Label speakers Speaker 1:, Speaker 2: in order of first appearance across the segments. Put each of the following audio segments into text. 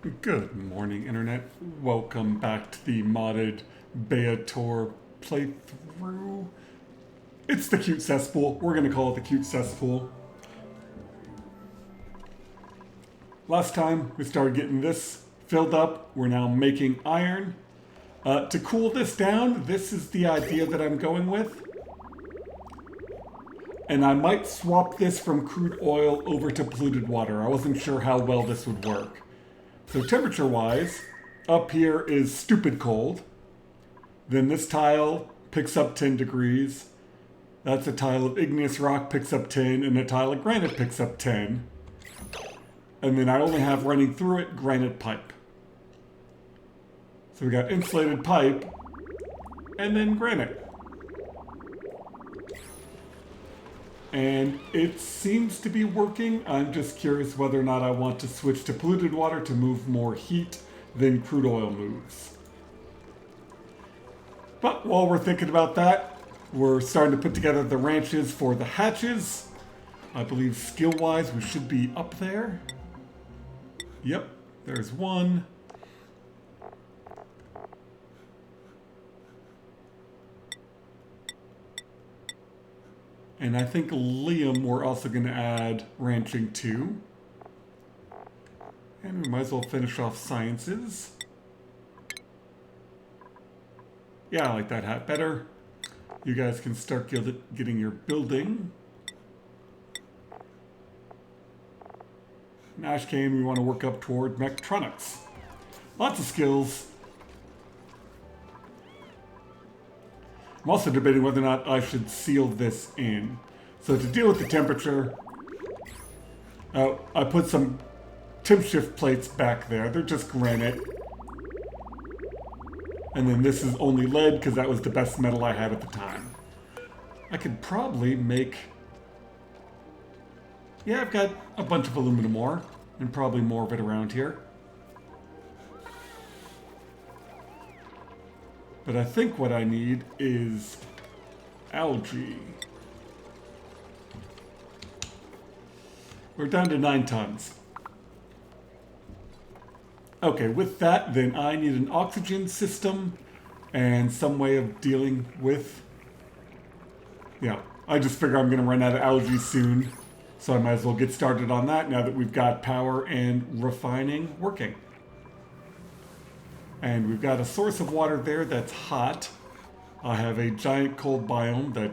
Speaker 1: Good morning, Internet. Welcome back to the modded Beator playthrough. It's the cute cesspool. We're going to call it the cute cesspool. Last time we started getting this filled up. We're now making iron. To cool this down, this is the idea that I'm going with. And I might swap this from crude oil over to polluted water. I wasn't sure how well this would work. So temperature-wise, up here is stupid cold. Then this tile picks up 10 degrees. That's a tile of igneous rock picks up 10, and a tile of granite picks up 10. And then I only have running through it granite pipe. So we got insulated pipe, and then granite. And it seems to be working. I'm just curious whether or not I want to switch to polluted water to move more heat than crude oil moves. But while we're thinking about that, we're starting to put together the ranches for the hatches. I believe skill-wise we should be up there. Yep, there's one. And I think Liam we're also going to add ranching to. And we might as well finish off sciences. Yeah, I like that hat better. You guys can start getting your building. In Ashcane, we want to work up toward mechatronics. Lots of skills. I'm also debating whether or not I should seal this in. So to deal with the temperature, I put some temp shift plates back there. They're just granite. And then this is only lead because that was the best metal I had at the time. I could probably make... Yeah, I've got a bunch of aluminum ore, and probably more of it around here. But I think what I need is algae. We're down to 9 tons. Okay, with that, then I need an oxygen system and some way of dealing with... Yeah, I just figure I'm going to run out of algae soon, so I might as well get started on that now that we've got power and refining working. And we've got a source of water there that's hot. I have a giant cold biome that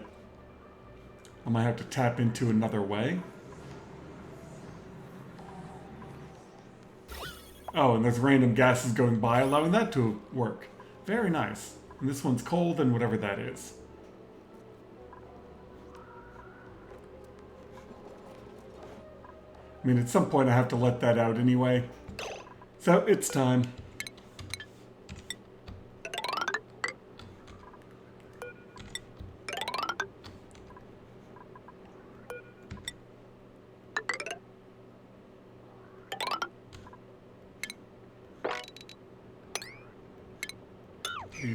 Speaker 1: I might have to tap into another way. Oh, and there's random gases going by, allowing that to work. Very nice. And this one's cold and whatever that is. I mean, at some point I have to let that out anyway. So, it's time.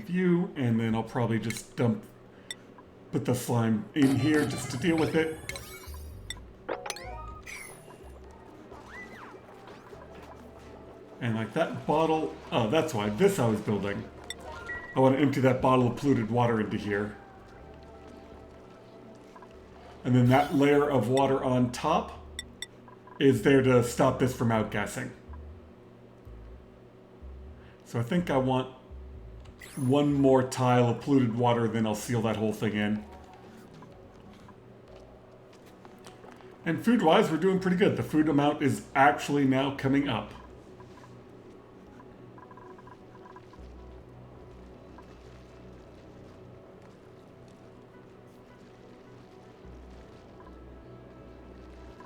Speaker 1: You, and then I'll probably just put the slime in here just to deal with it. And like that bottle, oh, that's why this I was building. I want to empty that bottle of polluted water into here. And then that layer of water on top is there to stop this from outgassing. So I think I want one more tile of polluted water, then I'll seal that whole thing in. And food-wise, we're doing pretty good. The food amount is actually now coming up.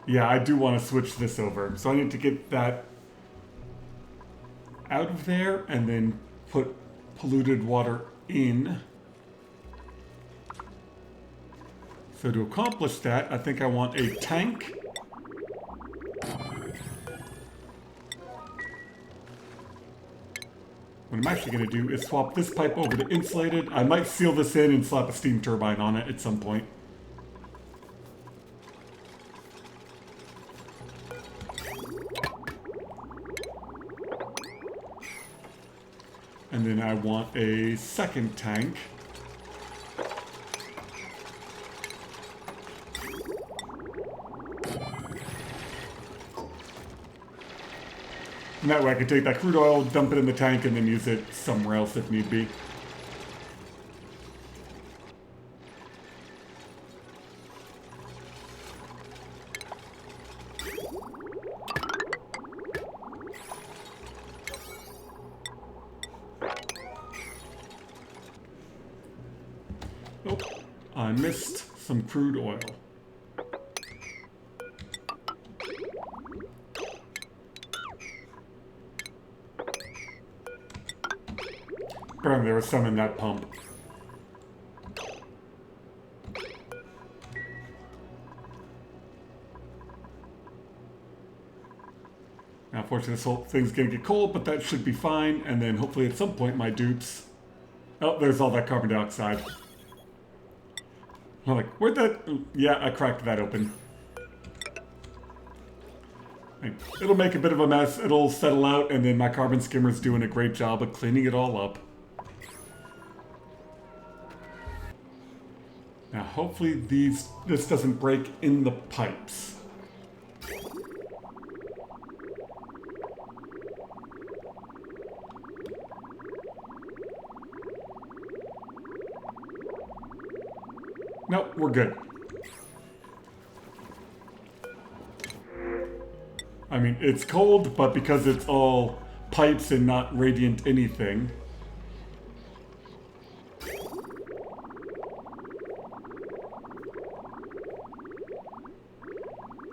Speaker 1: Yeah, I do want to switch this over. So I need to get that out of there and then put polluted water in. So to accomplish that, I think I want a tank. What I'm actually going to do is swap this pipe over to insulated. I might seal this in and slap a steam turbine on it at some point. And then I want a second tank. And that way I can take that crude oil, dump it in the tank, and then use it somewhere else if need be. Oh, I missed some crude oil. Apparently there was some in that pump. Now, unfortunately, this whole thing's gonna get cold, but that should be fine. And then hopefully at some point my dupes... Oh, there's all that carbon dioxide. I'm like, where'd that... Yeah, I cracked that open. It'll make a bit of a mess, it'll settle out, and then my carbon skimmer's doing a great job of cleaning it all up. Now, hopefully this doesn't break in the pipes. Nope, we're good. I mean, it's cold, but because it's all pipes and not radiant anything.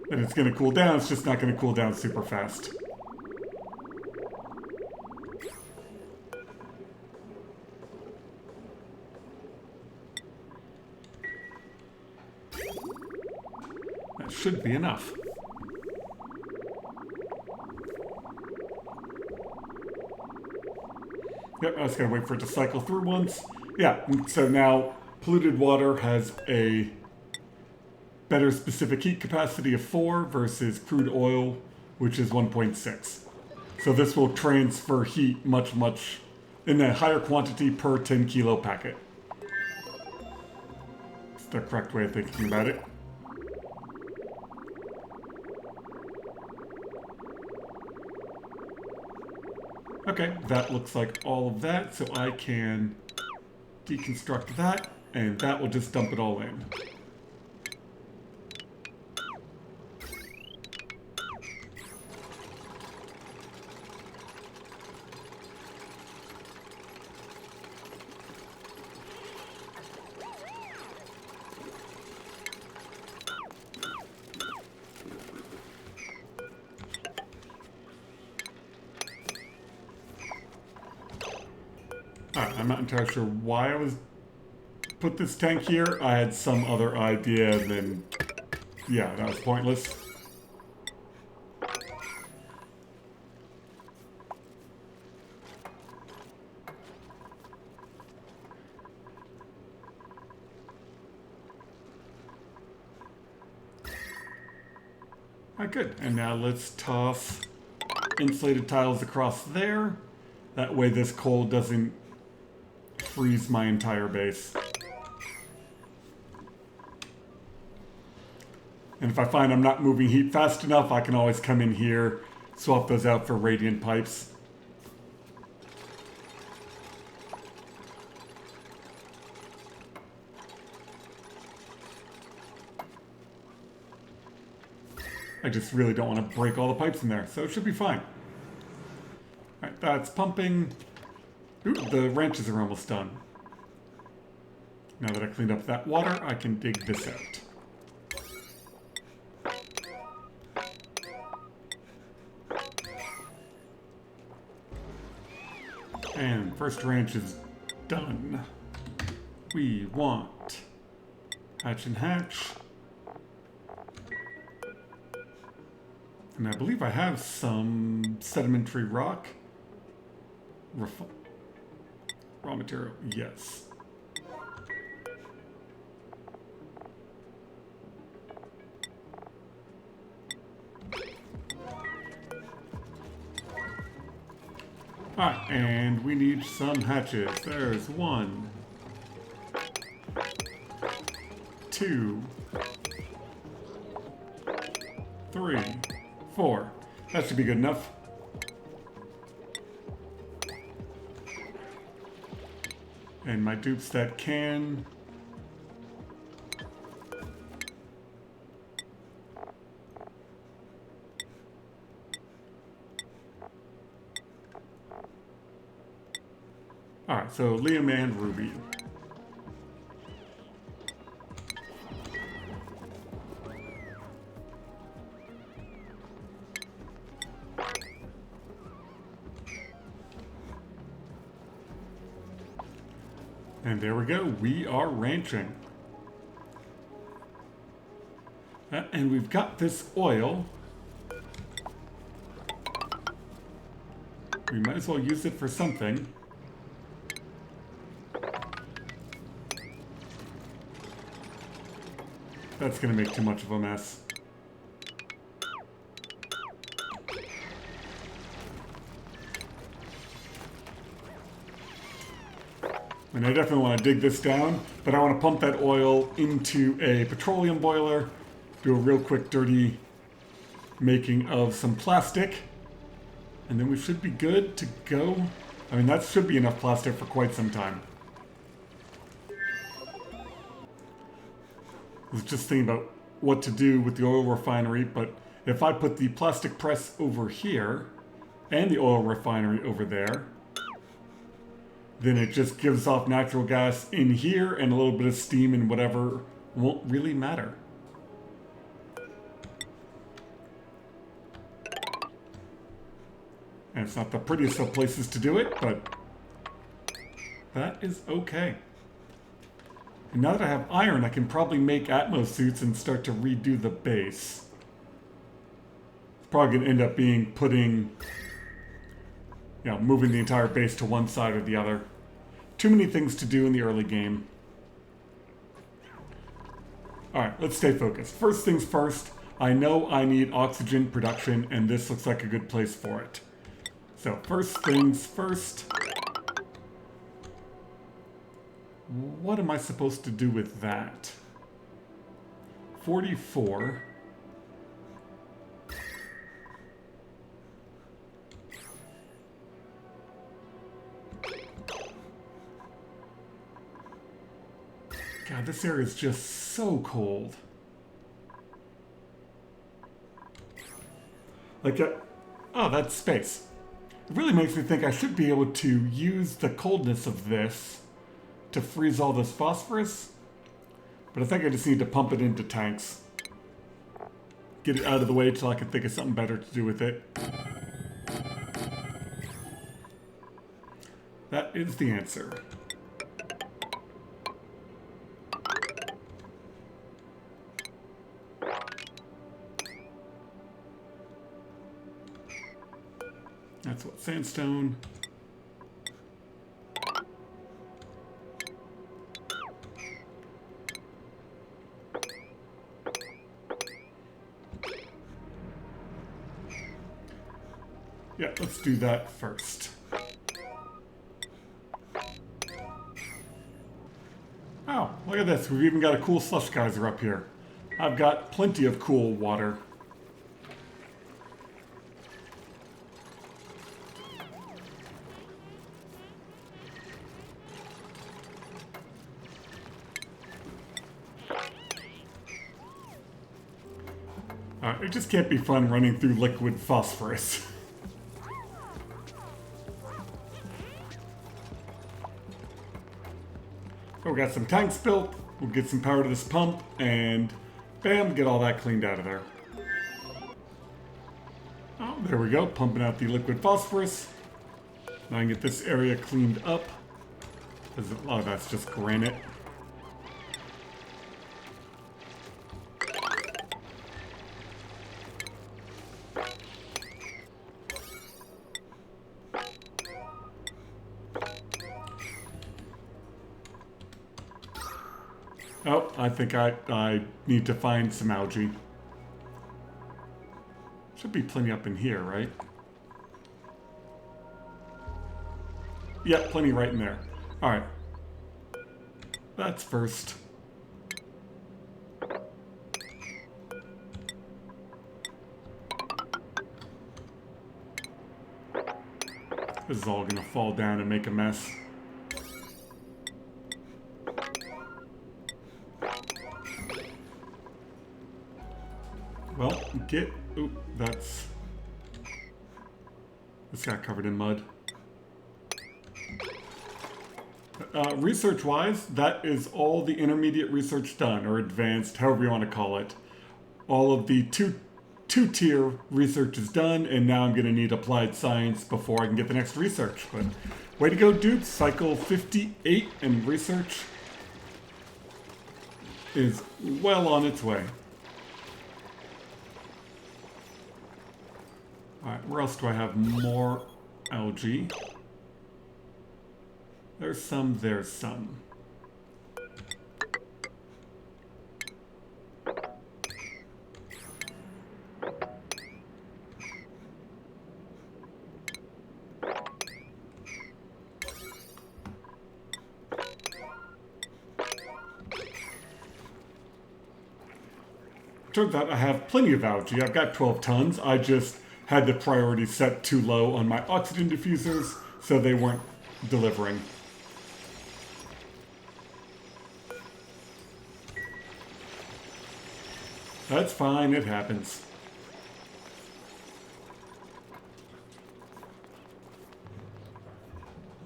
Speaker 1: And it's going to cool down, it's just not going to cool down super fast. That should be enough. Yep, I was going to wait for it to cycle through once. Yeah, so now polluted water has a better specific heat capacity of 4 versus crude oil, which is 1.6. So this will transfer heat much in a higher quantity per 10 kilo packet. It's the correct way of thinking about it. Okay, that looks like all of that, so I can deconstruct that, and that will just dump it all in. I'm not entirely sure why I was put this tank here. I had some other idea, and then yeah, that was pointless. Alright, good. And now let's toss insulated tiles across there. That way this coal doesn't freeze my entire base. And if I find I'm not moving heat fast enough, I can always come in here, swap those out for radiant pipes. I just really don't want to break all the pipes in there, so it should be fine. Alright, that's pumping. Ooh, the ranches are almost done. Now that I cleaned up that water, I can dig this out. And first ranch is done. We want hatch and hatch. And I believe I have some sedimentary rock. Raw material, yes. Alright, and we need some hatches. There's 1, 2, 3, 4. That should be good enough. And my dupes that can. Alright, so Liam and Ruby. And there we go, we are ranching. And we've got this oil. We might as well use it for something. That's gonna make too much of a mess. And I definitely want to dig this down, but I want to pump that oil into a petroleum boiler, do a real quick dirty making of some plastic, and then we should be good to go. I mean, that should be enough plastic for quite some time. I was just thinking about what to do with the oil refinery, but if I put the plastic press over here and the oil refinery over there, then it just gives off natural gas in here and a little bit of steam and whatever won't really matter. And it's not the prettiest of places to do it, but that is okay. And now that I have iron, I can probably make Atmos suits and start to redo the base. It's probably going to end up being moving the entire base to one side or the other. Too many things to do in the early game. Alright, let's stay focused. First things first, I know I need oxygen production, and this looks like a good place for it. So, first things first. What am I supposed to do with that? 44. God, this area is just so cold. Oh, that's space. It really makes me think I should be able to use the coldness of this to freeze all this phosphorus. But I think I just need to pump it into tanks. Get it out of the way until I can think of something better to do with it. That is the answer. That's what sandstone. Yeah, let's do that first. Oh, look at this. We've even got a cool slush geyser up here. I've got plenty of cool water. It just can't be fun running through liquid phosphorus. So we got some tanks built, we'll get some power to this pump, and bam, get all that cleaned out of there. Oh, there we go, pumping out the liquid phosphorus. Now I can get this area cleaned up. Because a lot of that's just granite. Oh, I think I need to find some algae. Should be plenty up in here, right? Yeah, plenty right in there. All right. That's first. This is all gonna fall down and make a mess. Well, oop, this got covered in mud. Research-wise, that is all the intermediate research done, or advanced, however you want to call it. All of the two-tier research is done, and now I'm going to need applied science before I can get the next research. But way to go, dudes. Cycle 58 and research is well on its way. Alright, where else do I have more algae? There's some, there's some. Turns out I have plenty of algae. I've got 12 tons. I just had the priority set too low on my oxygen diffusers, so they weren't delivering. That's fine, it happens.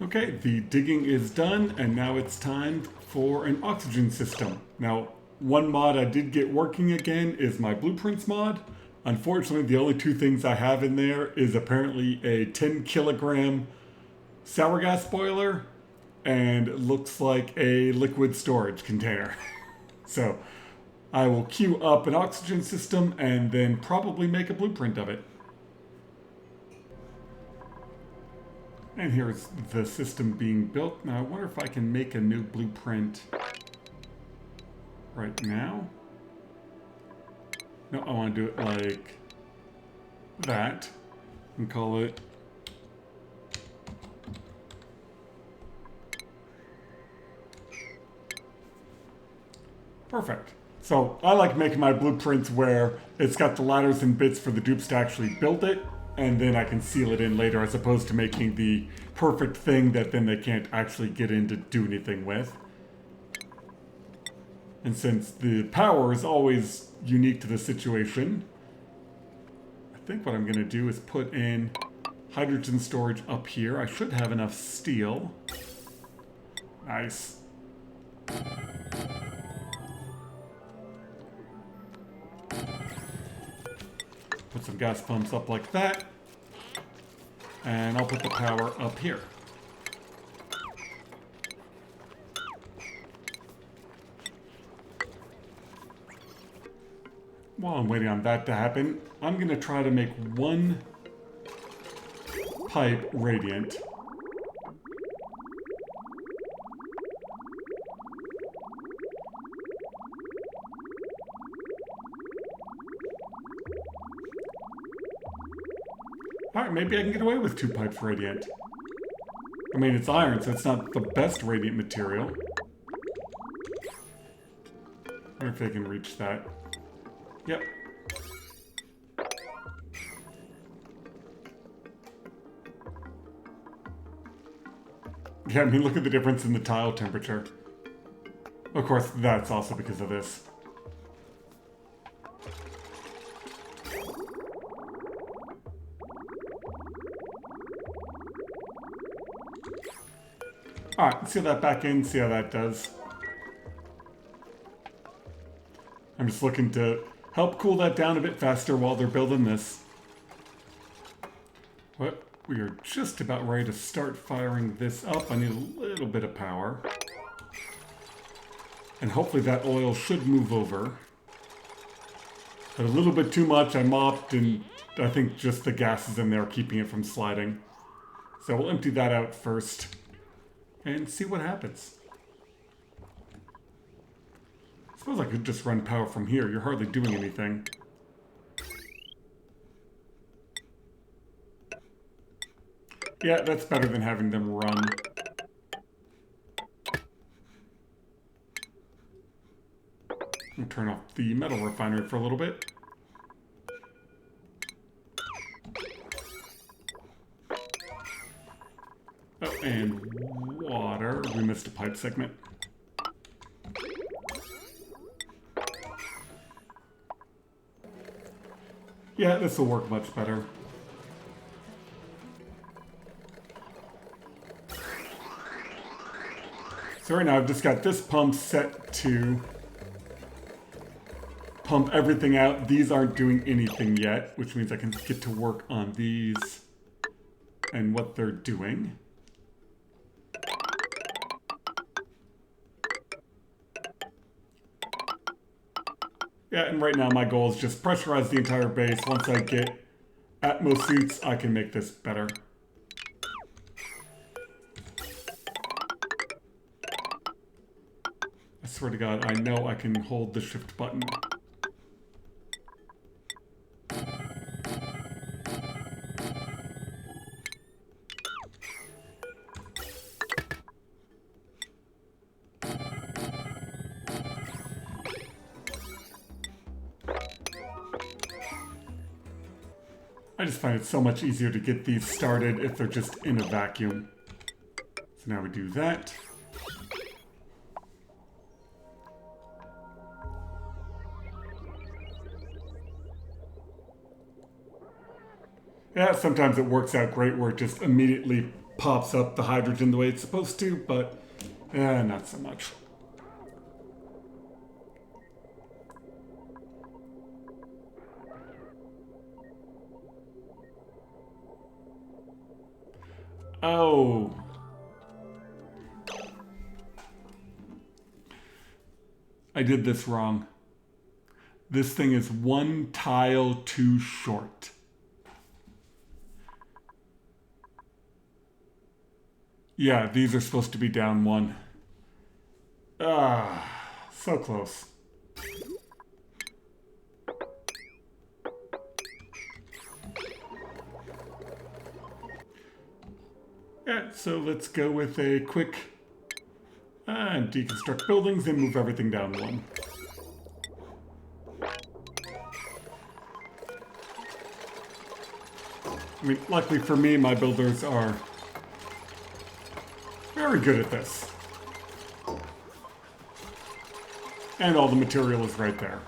Speaker 1: Okay, the digging is done, and now it's time for an oxygen system. Now, one mod I did get working again is my blueprints mod. Unfortunately, the only two things I have in there is apparently a 10 kilogram sour gas boiler, and it looks like a liquid storage container. So, I will queue up an oxygen system and then probably make a blueprint of it. And here's the system being built. Now I wonder if I can make a new blueprint right now. No, I want to do it like that and call it perfect. So I like making my blueprints where it's got the ladders and bits for the dupes to actually build it, and then I can seal it in later, as opposed to making the perfect thing that then they can't actually get in to do anything with. And since the power is always unique to the situation, I think what I'm going to do is put in hydrogen storage up here. I should have enough steel. Nice. Put some gas pumps up like that. And I'll put the power up here. While I'm waiting on that to happen, I'm going to try to make one pipe radiant. Alright, maybe I can get away with 2 pipes radiant. I mean, it's iron, so it's not the best radiant material. I wonder if they can reach that. Yep. Yeah, I mean, look at the difference in the tile temperature. Of course, that's also because of this. Alright, seal that back in, see how that does. I'm just looking to help cool that down a bit faster while they're building this. But we are just about ready to start firing this up. I need a little bit of power. And hopefully that oil should move over. But a little bit too much, I mopped, and I think just the gases in there are keeping it from sliding. So we'll empty that out first and see what happens. I suppose I could just run power from here. You're hardly doing anything. Yeah, that's better than having them run. turn off the metal refinery for a little bit. Oh, and water. We missed a pipe segment. Yeah, this will work much better. So right now I've just got this pump set to pump everything out. These aren't doing anything yet, which means I can get to work on these and what they're doing. Yeah, and right now my goal is just pressurize the entire base. Once I get Atmos suits, I can make this better. I swear to God, I know I can hold the shift button. I just find it so much easier to get these started if they're just in a vacuum. So now we do that. Yeah, sometimes it works out great where it just immediately pops up the hydrogen the way it's supposed to, but not so much. Oh. I did this wrong. This thing is one tile too short. Yeah, these are supposed to be down one. Ah, so close. Yeah, so let's go with a quick deconstruct buildings and move everything down one. I mean, luckily for me, my builders are very good at this. And all the material is right there.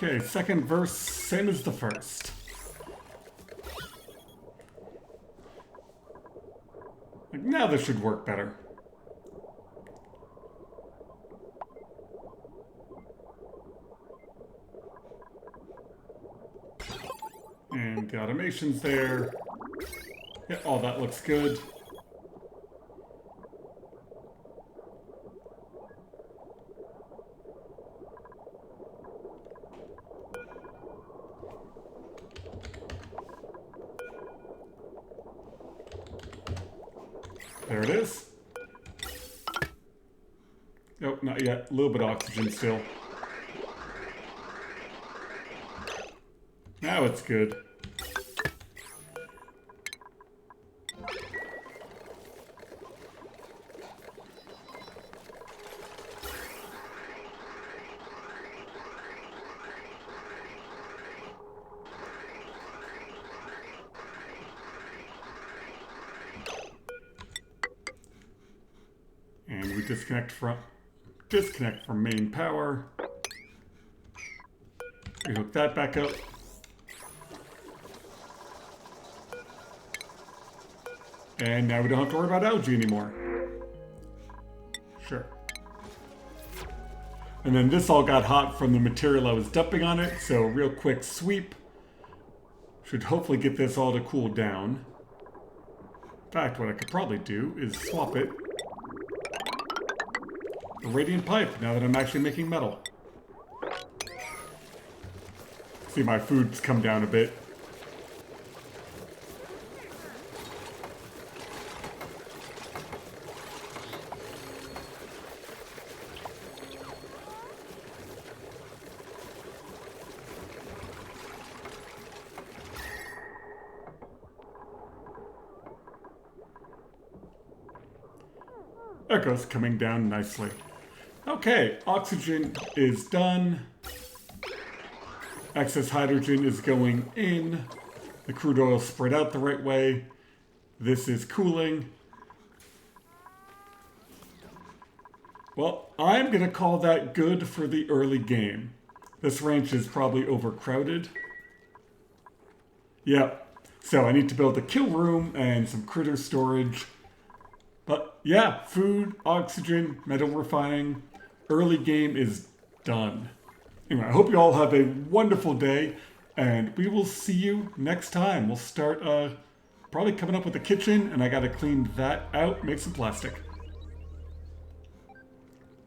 Speaker 1: Okay, second verse, same as the first. Like, now this should work better. And the automation's there. Yeah, all that looks good. There it is. Nope, not yet. A little bit of oxygen still. Now it's good. And we disconnect from main power. We hook that back up. And now we don't have to worry about algae anymore. Sure. And then this all got hot from the material I was dumping on it, so real quick sweep should hopefully get this all to cool down. In fact, what I could probably do is swap it. A radiant pipe, now that I'm actually making metal. See, my food's come down a bit. Echo's coming down nicely. Okay, oxygen is done. Excess hydrogen is going in. The crude oil spread out the right way. This is cooling. Well, I'm going to call that good for the early game. This ranch is probably overcrowded. Yep. So I need to build a kill room and some critter storage. But yeah, food, oxygen, metal refining, early game is done. Anyway, I hope you all have a wonderful day, and we will see you next time. We'll start probably coming up with a kitchen, and I got to clean that out, make some plastic.